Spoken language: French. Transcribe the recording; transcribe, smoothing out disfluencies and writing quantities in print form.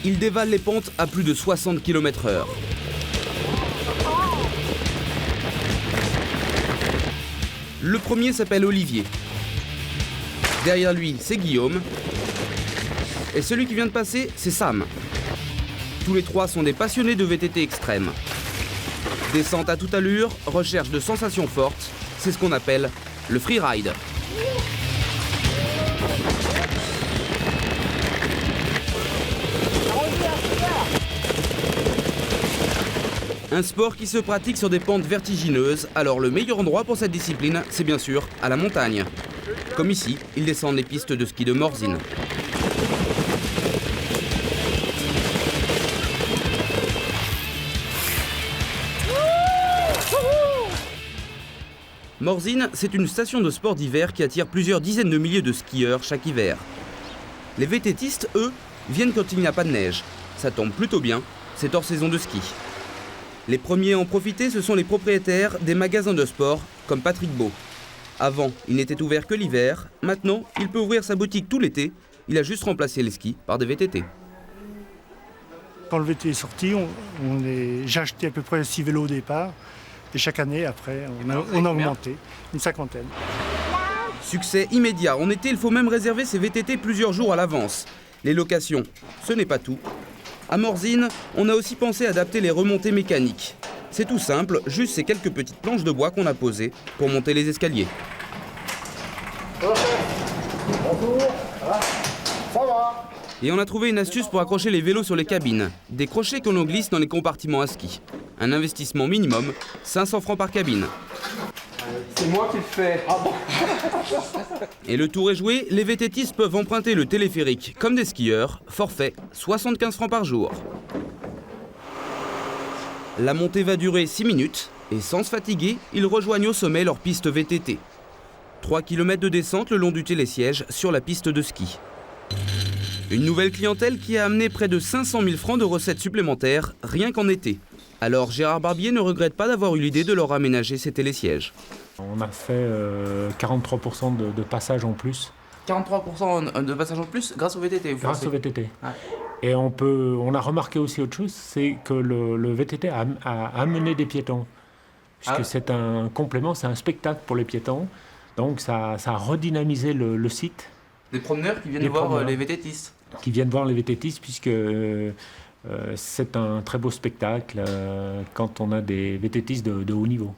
Ils dévalent les pentes à plus de 60 km/h. Le premier s'appelle Olivier. Derrière lui, c'est Guillaume. Et celui qui vient de passer, c'est Sam. Tous les trois sont des passionnés de VTT extrême. Descente à toute allure, recherche de sensations fortes, c'est ce qu'on appelle le freeride. Un sport qui se pratique sur des pentes vertigineuses, alors le meilleur endroit pour cette discipline, c'est bien sûr à la montagne. Comme ici, ils descendent les pistes de ski de Morzine. Morzine, c'est une station de sport d'hiver qui attire plusieurs dizaines de milliers de skieurs chaque hiver. Les VTTistes, eux, viennent quand il n'y a pas de neige. Ça tombe plutôt bien, c'est hors saison de ski. Les premiers à en profiter, ce sont les propriétaires des magasins de sport, comme Patrick Beau. Avant, il n'était ouvert que l'hiver. Maintenant, il peut ouvrir sa boutique tout l'été. Il a juste remplacé les skis par des VTT. Quand le VTT est sorti, j'ai acheté à peu près 6 vélos au départ. Et chaque année, après, on a augmenté, une cinquantaine. Succès immédiat. En été, il faut même réserver ses VTT plusieurs jours à l'avance. Les locations, ce n'est pas tout. À Morzine, on a aussi pensé adapter les remontées mécaniques. C'est tout simple, juste ces quelques petites planches de bois qu'on a posées pour monter les escaliers. Bonjour, ça va? Et on a trouvé une astuce pour accrocher les vélos sur les cabines. Des crochets que l'on glisse dans les compartiments à ski. Un investissement minimum, 500 francs par cabine. C'est moi qui le fais. Ah bon? Et le tour est joué, les VTTistes peuvent emprunter le téléphérique comme des skieurs. Forfait, 75 francs par jour. La montée va durer 6 minutes et sans se fatiguer, ils rejoignent au sommet leur piste VTT. 3 km de descente le long du télésiège sur la piste de ski. Une nouvelle clientèle qui a amené près de 500 000 francs de recettes supplémentaires rien qu'en été. Alors Gérard Barbier ne regrette pas d'avoir eu l'idée de leur aménager ces télésièges. On a fait 43% de passages en plus. 43% de passages en plus grâce au VTT. Grâce au VTT. Ouais. Et on a remarqué aussi autre chose, c'est que le VTT a amené des piétons. Puisque c'est un complément, c'est un spectacle pour les piétons. Donc ça a redynamisé le site. Des promeneurs qui viennent voir les VTTistes. Qui viennent voir les VTTistes puisque c'est un très beau spectacle quand on a des VTTistes de haut niveau.